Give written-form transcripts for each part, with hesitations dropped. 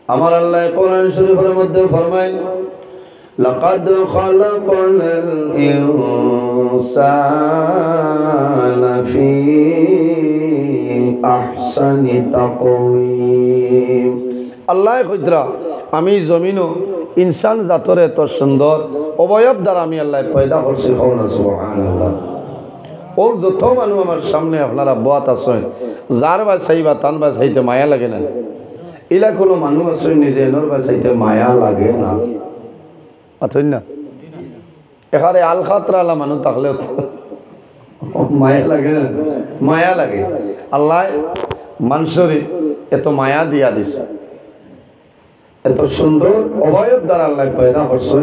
আমার আল্লাহ কোরআন শরীফের মধ্যে ফরমায় লাকাদ খালাকনাল ইনসানা ফি আহসানি তাকওয়িম। আল্লাহ কইতরা আমি জমিনও ইনসান জাতরে এত সুন্দর অবয়ব দ্বারা আমি আল্লাহ পয়দা করছি। সুবহানাল্লাহ। ও যত মানুষ আমার সামনে আপনারা বাত আছেন, যার বা চাইবা তান বা চাইতে মায়া লাগে না। ইলা কোনো মানুষ আছে নিজে এনর বা চাইতে মায়া লাগে না, আছেন না? এখানে আল খাতরালা মানুষ থাকলে মায়া লাগে না, মায়া লাগে। আল্লাহ মানুষের এত মায়া দিয়া দিছে, এত সুন্দর অবয়ব দ্বারা আল্লাহ পয়দা করছে,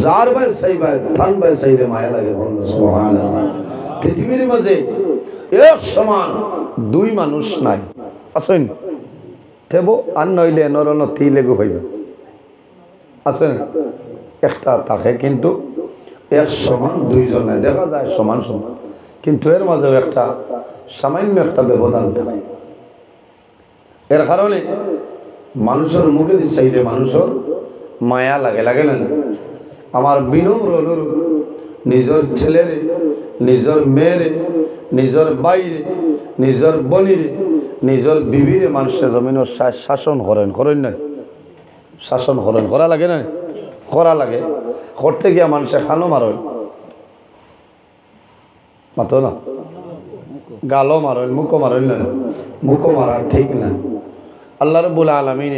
যার বাই চাইবা তান বাই চাইলে মায়া লাগে। সুবহানাল্লাহ। পৃথিবীর মাঝে এক সমান দুই মানুষ নাই, আছেন? থেব আর নইলে নরন তিলেগু হইবে, আছেন? একটা থাকে, কিন্তু এক সমান দুইজনে দেখা যায় সমান সমান, কিন্তু এর মাঝেও একটা সামান্য একটা ব্যবধান থাকে। এর কারণে মানুষের মুখে যে চাইলে মানুষের মায়া লাগে, লাগে না? আমার বিনম্র অনুরোধ, নিজের ছেলেরে, নিজের মেয়েরে, নিজের বাইরে, নিজের বনিরে, নিজের বিবিরে মানুষের জমিনের শাসন করেন, করেন না? শাসন করেন, করা লাগে না? করা লাগে। করতে গিয়া মানুষে খানো মারেন, মাতো না, গালও মারেন, মুখও মারেন না? মুখও মারা ঠিক না। আল্লাহ রাব্বুল আলামিন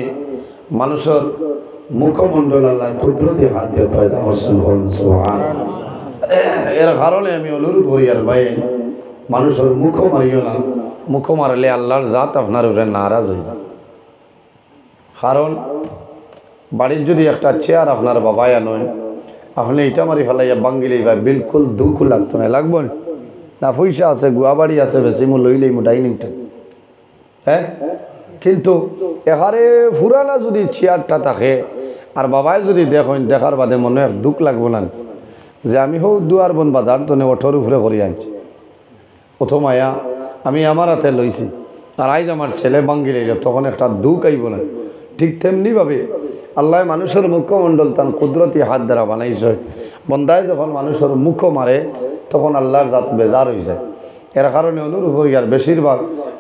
মানুষের মুখমণ্ডল আল্লাহ কুদরতি হাত দিয়ে পয়দা করছেন। সুবহানাল্লাহ। এর কারণে আমি অনুরোধ করি আর ভাই, মানুষের মুখ মারিও না। মুখ মারলে আল্লাহর জাত আপনার উপরে নারাজ হয়ে যায়। কারণ বাড়ির যদি একটা চেয়ার আপনার বাবাই আনয়, আপনি এটা মারি ফেলাইয়া বাঙ্গিলেই ভাই বিলকুল দুঃখ লাগতো না, লাগবো না? পয়সা আছে, গুয়া বাড়ি আছে, বেশি মু লইলেই মু ডাইনিংটা, হ্যাঁ। কিন্তু এখানে ফুরানা যদি চেয়ারটা থাকে আর বাবাই যদি দেখেন, দেখার বাদে মনে এক দুঃখ লাগবো না যে আমি হোক দুয়ার বন বাজার তো ওঠর উপরে করে আনছি, প্রথম আয়া আমি আমার হাতে লইছি আর আইজ আমার ছেলে বাঙ্গি লইল, তখন একটা দুঃখ আইব না? ঠিক তেমনিভাবে আল্লাহ মানুষের মুখমণ্ডল তার কুদরতি হাত দ্বারা বানাইছে। বন্দায় যখন মানুষের মুখ মারে তখন আল্লাহর জাত বেজার হয়ে যায়। এর কারণে অনুরোধ করি আর বেশিরভাগ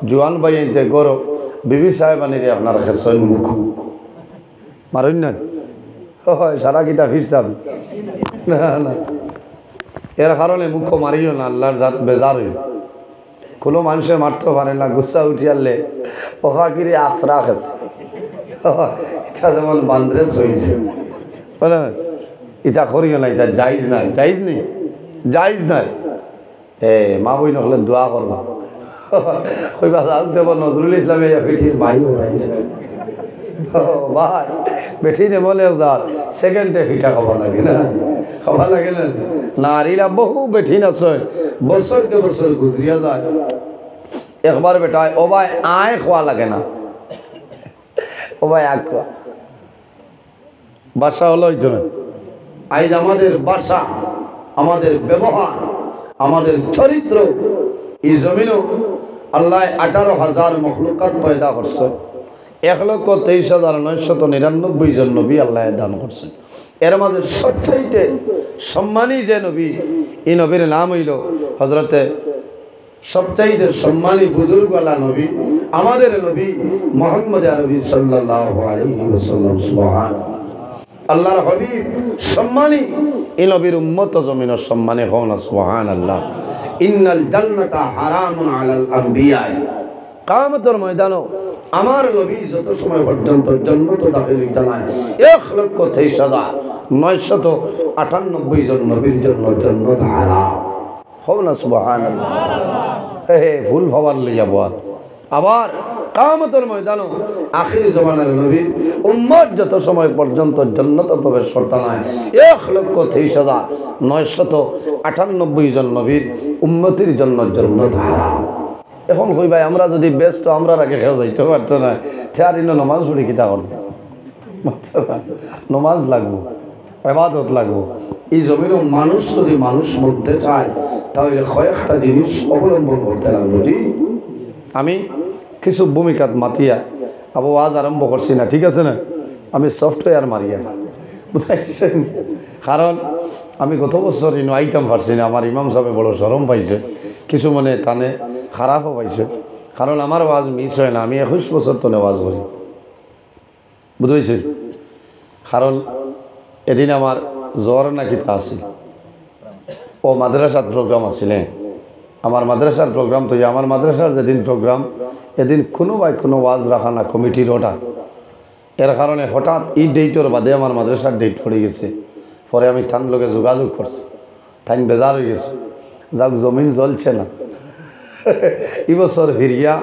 জোয়ান বাইতে গরব বিবি সাহেবানিরে আপনার খেসন মুখ মারেন না? হয় সারা কিতা ফিরসাব না না। এর কারণে মুখ মারিও না, আল্লাহর জাত বেজার হইল। কোনো মানুষের মারতে পারে না, গুসা উঠিয়ালে ওখাকিরে আশ্রা খেছে, এটা যেমন বান্দ্রে চইছে, বলে এটা করিও না, এটা জাইজ নাই, জাইজ নেই, জাইজ নাই। মা বই নহলে দোয়া করবা, কইবা যাও দেব নজরুল ইসলামে পিঠির বাই ওড়াইছে ভাই, বেঠি নেমলে যার সেকেন্ডে পিঠা খাওয়া লাগে না, খাওয়া লাগে না? নারীরা বহু বেঠিন আছে, বছরকে বছর গুজরিয়া যায়, একবার বেটায় ও ভাই আয় খোয়া লাগে না, ও ভাই আগ খোয়া। বাসা হলো ওই জন্য আইজ আমাদের বাসা, আমাদের ব্যবহার, আমাদের চরিত্র, এই জমিনও আল্লাহ 18,000 মখলুকাত পয়দা করছে। 1,23,999 জন নবী আল্লাহ দান করছে। এর মাঝে সবচাইতে সম্মানী যে নবী, এই নবীর নাম হইল হজরতে সবচাইতে সম্মানী বুজুর্গওয়ালা নবী আমাদের নবী মুহাম্মদ আরবি সাল্লাল্লাহু আলাইহি ওয়াসাল্লাম। সুবহানাল্লাহ। আল্লাহর হাবিব সম্মানী, এই নবীর উম্মত জমিনের সম্মানে হন। সুবহানাল্লাহ। ইন্নাল জান্নাতা হারামুন আলাল আম্বিয়া। কিয়ামতের ময়দানে আমার নবী যত সময় পর্যন্ত জান্নাত দাখিল হইতে নাই 1,23,998 জন নবীর জন্য জান্নাত হারাম। হও না সুবহানাল্লাহ। হে ফুল ভাবার লইয়া বাত। আবার কিয়ামতের ময়দানে আখির জামানার নবীর উম্মত যত সময় পর্যন্ত জান্নাতে প্রবেশ করতে নাই 1,23,998 জন নবীর উম্মতির জন্য জান্নাত হারাম। এখন কই ভাই আমরা যদি ব্যস্ত আমরা আগে খেয়ে যাইতে পারতো না, আর ইনো নমাজ পড়ি কিতা করব? নমাজ লাগবো, ইবাদত লাগবো। এই জমিনও মানুষ যদি মানুষ মধ্যে চায় তাহলে কয়েকটা জিনিস অবলম্বন করতে লাগবে। আমি কিছু ভূমিকাত মাতিয়া আবু ওয়াজ আরম্ভ করছি না, ঠিক আছে না? আমি সফটওয়্যার মারিয়া, বুঝাইছেন? কারণ আমি গত বছর ইনো আইতাম পারছি না, আমার ইমাম সাহেব বড় শরম পাইছে, কিছু মনে তানে খারাপও পাইছে। কারণ আমার ওয়াজ মিস হয় না, আমি 21 বছর তনে ওয়াজ করি, বুঝাইছেন? কারণ এদিন আমার জ্বর না কিতা আছিল, ও মাদ্রাসার প্রোগ্রাম আসলে আমার মাদ্রাসার প্রোগ্রাম, তো আমার মাদ্রাসার যেদিন প্রোগ্রাম এদিন কোনো ওয়াজ রাখা না, কমিটির অর্ডার। এর কারণে হঠাৎ এই ডেটের বাদে আমার মাদ্রাসার ডেট পড়ে গেছে। পরে আমি থান লোকে যোগাযোগ করছি, থাইন বেজার হয়ে গেছে, যাক জমিন জ্বলছে না। এই বছর ফিরিয়া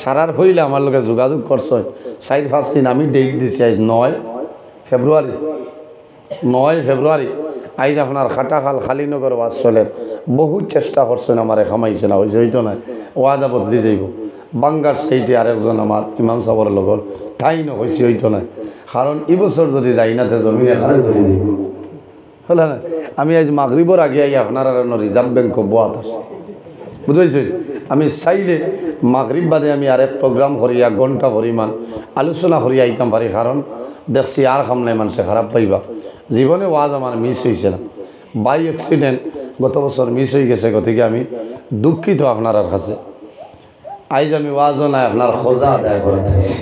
সারার হইলে আমার লোকে যোগাযোগ করছে 4-5 দিন। আমি ডেট দিছি আজ 9 ফেব্রুয়ারি। আইজ আপনার খাটাখাল খালিনগর ওয়াজ চলে, বহুত চেষ্টা করছেন, আমার খামাইছে না, হয়েছে হইতো না, ওয়াদা বদলি যাইব। বাঙ্গার সাইডে আরেকজন আমার ইমাম সাহর লগর ঠাই ন হয়েছে হইতো না, কারণ এই বছর যদি যাই না তো জমিন এখানে চলে যাইব, হলে না? আমি আজ মাগরিবর আগে আই আপনার রিজার্ভ ব্যাংক বোয়াত আছে, বুঝেছেন? আমি চাইলে মাগরিব বাদে আমি আরেক প্রোগ্রাম করিয়া ঘন্টা পরিমাণ আলোচনা করিয়া আইতাম পারি, কারণ দেখছি আর কাম নাই, মানুষে খারাপ পাইবা। জীবনে ওয়াজ আমার মিস হয়েছে না, বাই অ্যাক্সিডেন্ট গত বছর মিস হয়ে গেছে, গতিকে আমি দুঃখিত আপনার কাছে। আইজ আমি ওয়াজও নাই, আপনার খোঁজা আদায় করা থাকছে,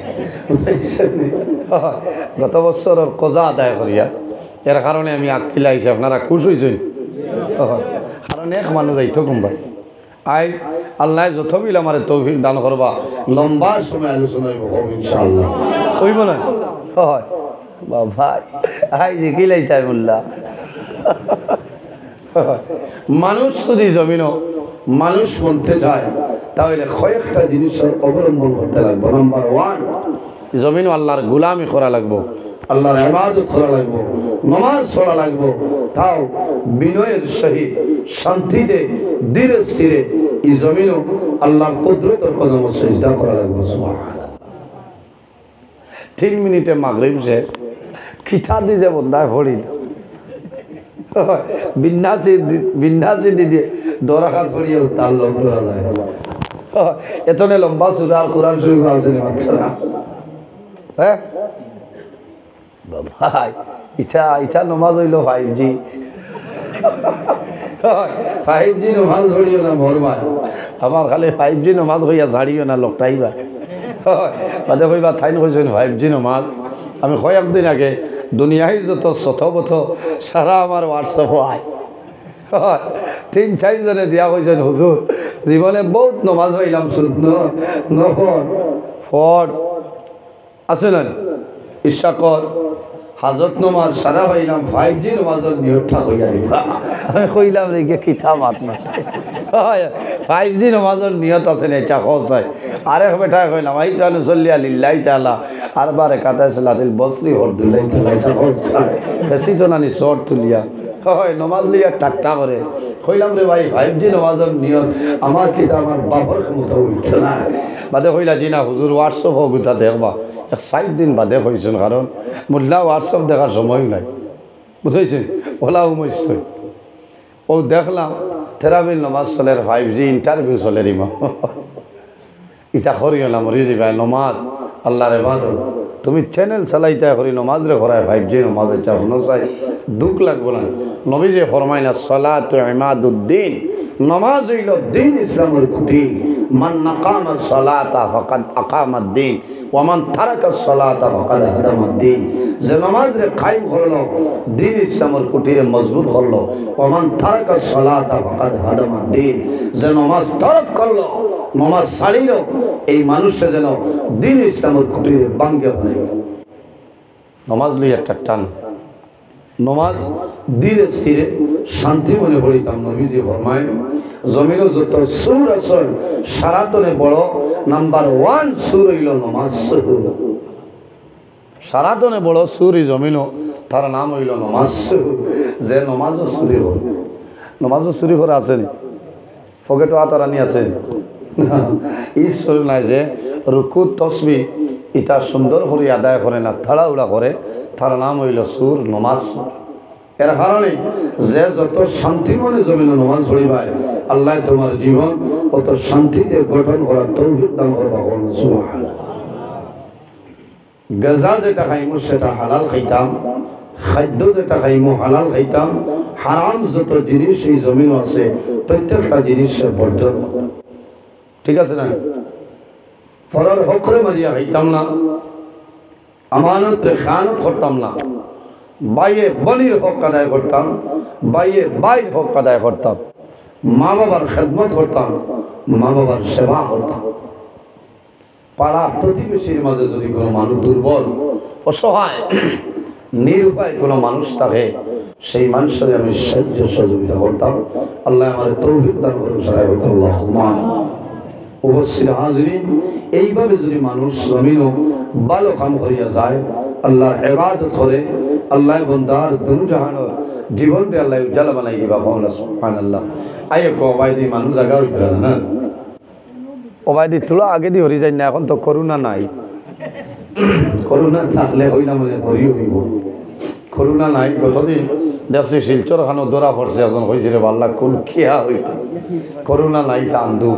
গত বছরের খোঁজা আদায় করিয়া, এর কারণে আমি আগতিলে আইছি। আপনারা খুশ হয়েছেন? কারণ এক মানুষ যাইতো কোনবাই আই আল্লাহ যতবিল আমার তৌফিক দান করবা, লম্বা সময় আলোচনা হইব ইনশাআল্লাহ, হইব না? হয় ভাই, আই যে কিলাই তাই মোল্লা মানুষ যদি জমিনও মানুষ বলতে চায় তাহলে কয়েকটা জিনিসের অবলম্বন করতে লাগবে। নাম্বার 1, জমিনও আল্লাহর গোলামি করা লাগবো, আল্লাহর ইবাদত করা লাগবো, নামাজ পড়া লাগবো, তাও বিনয়ের সহিত শান্তিতে ধীরে স্থিরে এই জমিনও আল্লাহর কুদরতের কদমে সিজদা করা লাগবো। সুবহানাল্লাহ। 3 মিনিটে মাগরিব সে খিতা দিছে বন্ধায় পড়িল, বিন্যাসী দিদি দরাখাত পড়িয়ে তার লোক ধরা যায়। এতনে লম্বা সূরা আল কোরআন শরীফ আছে না বাচ্চারা? হ্যাঁ ভাই, ইটা নমাজ হইল 5G নমাজ হইও না মরবার, আমার খালি 5G নমাজ হইয়া ছাড়িও না লোকটাইবা বাদে কইবা থাইন কইছেন 5G নমাজ। আমি কয়েকদিন আগে দুনিয়ায় যত শতবত সারা আমার হোয়াটসঅ্যাপ হয়, 3-4 জনে দিয়া কইছেন হুজুর জীবনে বহুত নমাজ হইলাম, নফল ফর আছে না ইশাকর হাজত নমাজ সারা পাইলাম, 5G নমাজের নিয়তটা হইয়া দিবা। আমি কইলাম রে কিতা মাত মারছে, 5G নমাজের নিয়ত আছে না, এটা খোঁজায়। আরেক বেটা কইলাম আইতা নুসল্লিয়া লিল্লাহি তাআলা আরবা রাকাতাত সালাতুল বসরি হরদুল্লাহি তাআলা, এটা খোঁজায়। বেশি তো নানি শর্ট তুলিয়া হয় নমাজ লিয়া টাট্টা করে। কইলাম রে ভাই 5G নমাজের নিয়ত আমার কিতা আমার বাবার ক্ষমতা হইছে না। বাদে কইলা জি না হুজুর হোয়াটসঅ্যাপ গুতা দেখবা, 60 দিন বাদে কইছেন, কারণ মোল্লা হোয়াটসঅ্যাপ দেখার সময় নাই, বুঝেছেন? ওলা উমস্ত ও দেখলাম থেরাবিল নমাজ চলে, 5G ইন্টারভিউ চলে রিমা। ইটা করিও না মরিজি ভাই, নমাজ আল্লাহর ইবাদত তুমি চ্যানেল চালাইতে করি নমাজ রে করায় 5G নমাজ, এটা শুনো চাই দুঃখ লাগবো না। নবীজি ফরমাইনা সালাতু ইমাদুদ্দিন, নমাজ হইল দিন ইসলামের খুঁটি। মান নাকামাস সালাতা ফাকাদ আকামাদ দ্বীন ওয়া মান তারাকাস সালাতা ফাকাদ হাদামাদ দ্বীন। যে নমাজ রে কায়েম করলো দিন ইসলামের খুঁটিরে মজবুত করলো, ওয়া মান তারাকাস সালাতা ফাকাদ হাদামাদ দ্বীন। যে নমাজ তরক করলো, নমাজ ছাড়িল, এই মানুষে যেন দিন ইসলামের খুঁটিরে ভাঙ্গে ফেলে। নমাজ লইয়া একটা টান, নমাজ ধীরে স্থিরে শান্তি মনে পড়িতাম। নবীজি ফরমায় জমিনে যত সুর আছে সারাতনে বড় নাম্বার 1 সুর হইল নমাজ। সারাতনে বড় সুর জমিনও তার নাম হইল নমাজ। যে নমাজও চুরি হল, নমাজও চুরি করে আসেনি, পকেটও আতারানি আছে, ই চুরি নাই যে রুকু তসবি ইটা সুন্দর করে আদায় করে না, থাড়াউড়া করে, তার নাম হইল সুর, নমাজ। এর কারণে যে যত শান্তি মনে জমিনে নমাজ পড়িবায় আল্লাহ তোমার জীবন অত শান্তিতে গঠন করার তৌফিক দান করবা। সুবহানাল্লাহ। গাজা যেটা খাইমু সেটা হালাল খাইতাম, খাদ্য যেটা খাইমু হালাল খাইতাম, হারাম যত জিনিস এই জমিন আছে প্রত্যেকটা জিনিসের বর্জন। ঠিক আছে না? ফরর হকরে মারিয়া খাইতাম না, আমানত রে খায়ানত করতাম না, বাইয়ে বনির হক আদায় করতাম, বাইয়ে বাইর হক আদায় করতাম, মা বাবার খেদমত করতাম, মা বাবার সেবা করতাম। পাড়া প্রতিবেশীর মাঝে যদি কোনো মানুষ দুর্বল, অসহায়, নিরুপায় কোনো মানুষ থাকে, সেই মানুষের আমি সাহায্য সহযোগিতা করতাম। আল্লাহ আমার তৌফিক দান করুন। আল্লাহুম্মা উপস্থিত হাজিরিন, এইভাবে যদি মানুষ জমিনও ভালো কাম করিয়া যায়, আল্লাহর ইবাদত করে, আল্লাহ বন্দার দুনু জাহানের জীবনকে আল্লাহ উজ্জ্বল বানাই দিবা। সুবহানাল্লাহ। আয় কবাইদি মানুষ জায়গা হইতে না, ওবাইদি তোলা আগে দিয়ে হরি যায় না। এখন তো করোনা নাই, করোনা থাকলে হইলাম হরি হইব, করোনা নাই। গতদিন দেখছি শিলচর খানো দৌড়া পড়ছে, এখন হয়েছে রে বাল্লা কোন খেয়া হইতে, করোনা নাই তা আন্দু।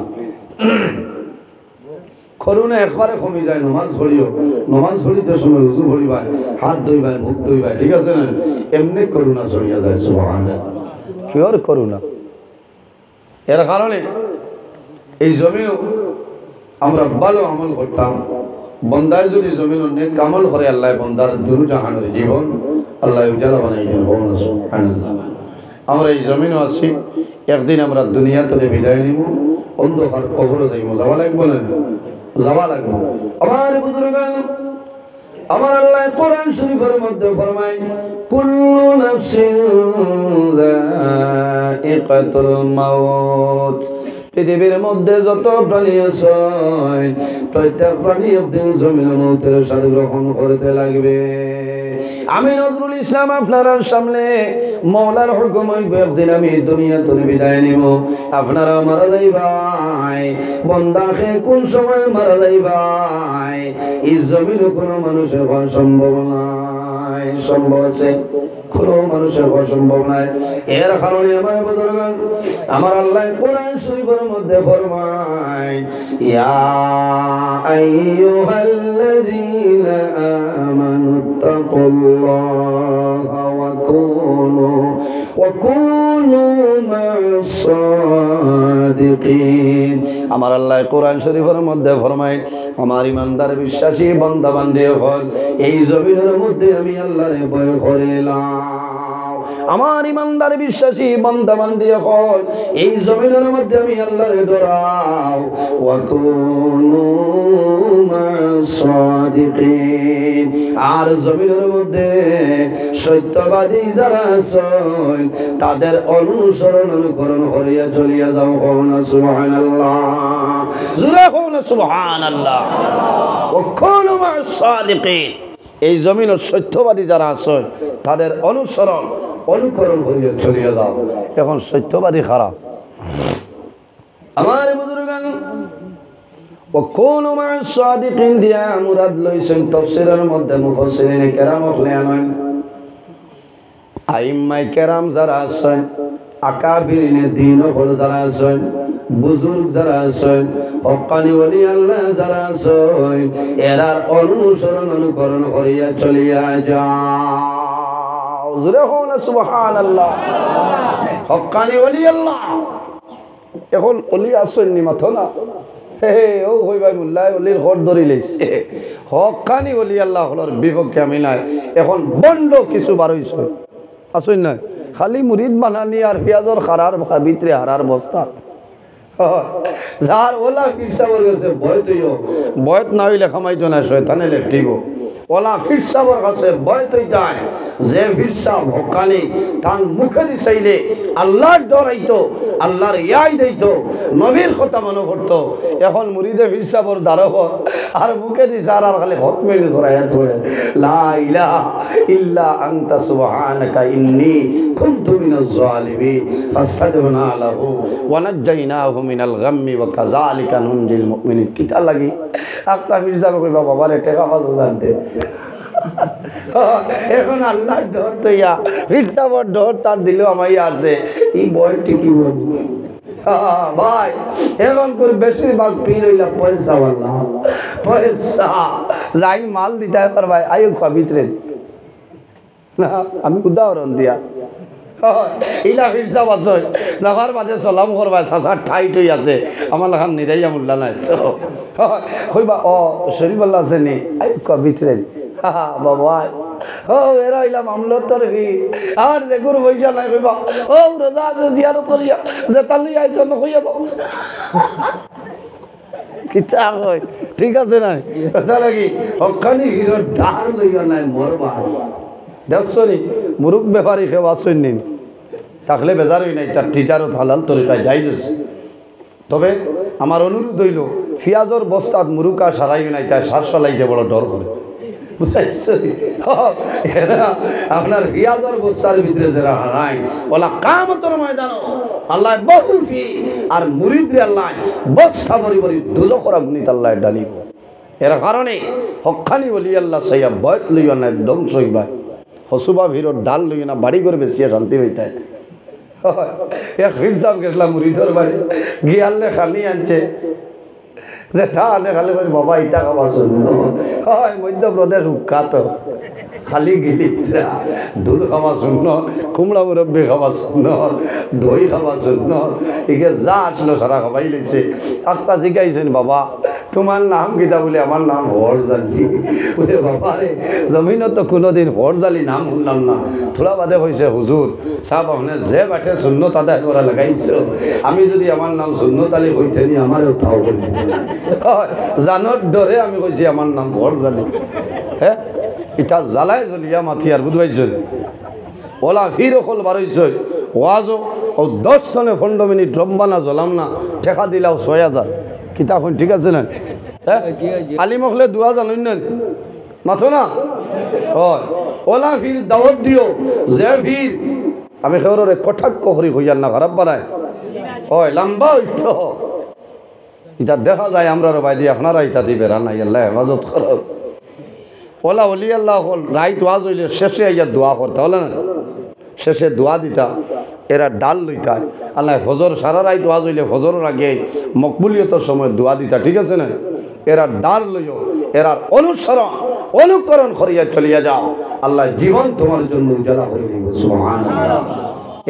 করোনা একবারে কমে যায়, নমাজ পড়িও, নমাজ পড়িতে সময় রুজু পড়িবাই, হাত ধুইবাই, মুখ ধুইবাই, ঠিক আছে না? এমনি করোনা ছড়িয়া যায়। সুবহানাল্লাহ। কিহর করোনা? এর কারণে এই জমিনও আমরা ভালো আমল করতাম। বন্দায় যদি জমিন নেক আমল করে, আল্লাহ বন্দার দুনু জাহানের জীবন আল্লাহ উজালা বানাই দেন। সুবহানাল্লাহ। আমরা এই জমিনও আছি, একদিন আমরা দুনিয়া থেকে বিদায় নিব, অন্ধকার কবরে যাইব, যাওয়া লাগবো না? যাওয়া লাগবো। আমার বুজুর্গান, আমার আল্লাহ কোরআন শরীফের মধ্যে ফরমায়, কুল্লু নাফসিন যায়িকাতুল মাউত। পৃথিবীর মধ্যে যত প্রাণী আছে, প্রত্যেক প্রাণী একদিন জমিনের মৌতের স্বাদ গ্রহণ করতে লাগবে। আমি নজরুল ইসলাম আপনার সামনে মওলার হুকুম হইবে, একদিন আমি দুনিয়া থেকে বিদায় নিব, আপনারা মারা যাইবাই। বন্দাকে কোন সময় মারা যাইবাই এই জমিনে কোনো মানুষের হওয়া সম্ভব নাই। সম্ভব আছে? কোনো মানুষের হওয়া সম্ভব নাই। এর কারণে আমার বুজুর্গান, আমার আল্লাহ কোরআন শরীফের মধ্যে ফরমায়, ইয়া আইয়ুহাল্লাযীনা আমানুত্তাকুল্লাহা ওয়া কুনু মা'আস সাদিকিন। আমার আল্লাহ কোরআন শরীফের মধ্যে ফরমায়, আমার ইমানদার বিশ্বাসী বান্দা বান্দী হল, এই জমিনের মধ্যে আমি আল্লাহরে ভয় করিলাম। আমার ইমানদার বিশ্বাসী বান্দা বান্দী হল, এই জমিনের মধ্যে আমি আল্লাহরে ডরাও। ওয়া কুনু মা'আস সাদিকিন। আর জমিনের মধ্যে সত্যবাদী যারা আছে তাদের অনুসরণ অনুকরণ করিয়া চলিয়া যাও। না সুবহানাল্লাহ, জোরে কও না সুবহানাল্লাহ। ওয়া কুনু মা'আস সাদিকিন। এই জমিনের সত্যবাদী যারা আছে তাদের অনুসরণ অনুকরণ করিয়া চলিয়া যাও। এখন সত্যবাদী খারাপ। আমার বুজুর্গান, ওয়া কুনু মা'আস সাদিকিন দিয়া মুরাদ লইছেন তাফসীরের মধ্যে মুফাসসিরিনে কেরাম হলেন, আইম্মায়ে কেরাম যারা আছেন, আকাবিরিনে দ্বীন হল যারা আছেন, বুজুর্গ যারা আছেন, হক্কানি ওলি আল্লাহ যারা আছেন, এরার অনুসরণ অনুকরণ করিয়া চলিয়া যাও। জোরে হও না সুবহানাল্লাহ। হক্কানি ওলি আল্লাহ। এখন ওলি আছেন নি মাথো না? ও হই ভাই মুল্লাই ওলির ঘর ধরি লইছে। হক্কানি ওলি আল্লাহ হলর বিপক্ষে আমি নাই। এখন বন্ড কিছু বারইছে আসুন না, খালি মুরিদ বানানি আর পেঁয়াজর খারার ভিতরে হারার বস্তা। যার ওলা ফিরসাবর গেছে বয়ত বয়ত না হইলে খামাইতো না, শয়তানে লেপটিব। ওলা ফিরসাবর কাছে বয়ত হইতায়, যে ফিরসাব হকানি তার মুখে দি চাইলে আল্লাহর ডরাইতো, আল্লাহর ইয়াই দিত, নবীর কথা মনে করতো। এখন মুরিদে ফিরসাবর দাঁড়াব আর মুখে দি যার আর খালি হত মেলে ধরাইয়া ধরে, লা ইলাহা ইল্লা আনতা সুবহানাকা ইন্নী কুনতু মিনাজ জালিমিন ফাস্তাজবনা লাহু ওয়া নাজ্জাইনাহু মিনাল গাম্মি ওয়া কাযালিকা নুনজিল মুমিনিন। কিতা লাগি আক্তা ফিরসাব কইবা বাবারে টাকা 5000 দে। এখন আল্লাহ ডর তৈয়া ফিরসাবর ডর তার দিল আমাই আছে। এই বয়টি কি বলবো ভাই, এখন করে বেশিরভাগ পীর হইলা পয়সাওয়ালা, পয়সা যাই মাল দিতে পারবাই আয়ো খোয়া ভিতরে না আমি উদাহরণ দিয়া ইলা হিসাব আছে যাবার মাঝে চলাম করবা চাচার ঠাইট হয়ে আছে আমার লাখান নিরাইয়া মূল্যা নাই তো কইবা ও শরীফ আল্লাহ আছে নি আয়ো খোয়া ভিতরে বাবা ও এরা ইলাম আমলো তোর আর যে গুরু পয়সা নাই কইবা ও রোজা আছে জিয়ারত করিয়া যে তালি আইছ না কইয়া দাও কিতা কই ঠিক আছে না কথা লাগি হকানি হিরো ধার লইয়া নাই মরবা দেখছনি মুরুখ ব্যাপারী খেয়ে আসেন নিন থাকলে বেজারই নাই তার টিচারও হালাল তরিকায় যাইছে তবে আমার অনুরোধ হইল পিঁয়াজর বস্তাত মুরুকা সারাই নাই তাই শ্বাস ফেলাইতে বড় ডর করে আপনার পিঁয়াজর বস্তার ভিতরে যারা হারায় ওলা কামতর ময়দান আল্লাহ বহু ফি আর মুরিদরে আল্লাহ বস্তা ভরি ভরি দুজখর অগ্নিত আল্লাহ ডালিব এর কারণে হকানি বলি আল্লাহ সাইয়া বয়ত লইয়া না ধ্বংস হইবা হসুবা ভিড়র ডাল লইয়া না বাড়ি করে বেশি শান্তি হইতে এক ফির সাহেব গেছিলাম মুরিদর বাড়ি গিয়ে আনলে খালি আনছে যে তাহলে খালি বলি বাবা ইটা খাওয়া শুনল হয় মধ্যপ্রদেশ উৎখাত খালি গিলি দুধ খাওয়া শুনল কুমড়া মুরব্বী খাওয়া শুনল দই খাওয়া শুনল একে যা আসলো সারা খাবাই লেছে একটা জিজ্ঞাইছেন বাবা তোমার নাম কিতা বলে আমার নাম হরজালি বলে বাবা রে জমিনত তো কোনোদিন হরজালি নাম শুনলাম না থোড়া বাদে হয়েছে হুজুর সাহেব আপনি যে বাঠে শূন্যত আদায় করা লাগাইছ আমি যদি আমার নাম শূন্যতালি হইতে নি আমারও তাও বলি জানোর ডরে আমি কইছি আমার নাম হরজালি হ্যাঁ এটা জ্বালায় জ্বলিয়া মাথি আর বুঝবাইছেন ওলা ফির অকল বারইছে ওয়াজও ও 10 টনে 15 মিনিট রম্বানা জ্বলাম না ঠেকা দিলাও 6000 কিতা এখন ঠিক আছে না হ্যাঁ আলী মখলে 2000 জানেন মাথো না হয় ওলা ফির দাওয়াত দিও যে ফির আমি খেওরে কটাক্ষ করি হইয়ার না খারাপ বানায় হয় লম্বা হইতো এটা দেখা যায় আমরা ভাই দিয়ে আপনারা ইটা দিবে রান্না আল্লাহ হেফাজত করো ওলা অলি আল্লাহ হল রাইত ওয়াজ হইলে শেষে আইয়া দোয়া করতে হলে না শেষে দোয়া দিতা এরা ডাল লইতা আল্লাহ ফজর সারা রাইত ওয়াজ হইলে ফজরের আগে মকবুলিয়তের সময় দোয়া দিতা ঠিক আছে না এরা ডাল লইও এরার অনুসরণ অনুকরণ করিয়া চলিয়া যাও আল্লাহ জীবন তোমার জন্য উজালা করে দিব সুবহানাল্লাহ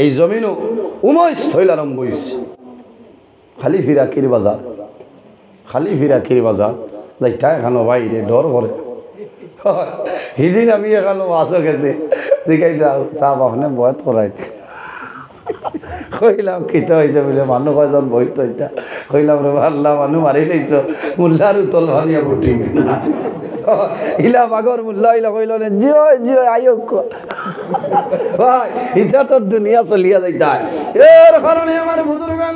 এই জমিনও উমৈশ থইল আরম্ভ হইছে খালি ফিরাকির বাজার খালি ফিরাকির বাজার যাইটা এখানো বাইরে ডর করে সেদিন আমি এখানো মাছও গেছে জিজ্ঞাসা চাপ আপনি বয়ত করাই কইলাম কিতা হয়েছে বলে মানুষ কয়জন বইত এটা কইলাম রে আল্লাহ মানুষ মারি লাইছ মুল্লার উতল ভানিয়া বুটি ইলা বাগর মুল্লা ইলা কইল জিও জিও আয়ো ভাই ইটা তো দুনিয়া চলিয়া যাইতা এর কারণে আমার বুজুর্গান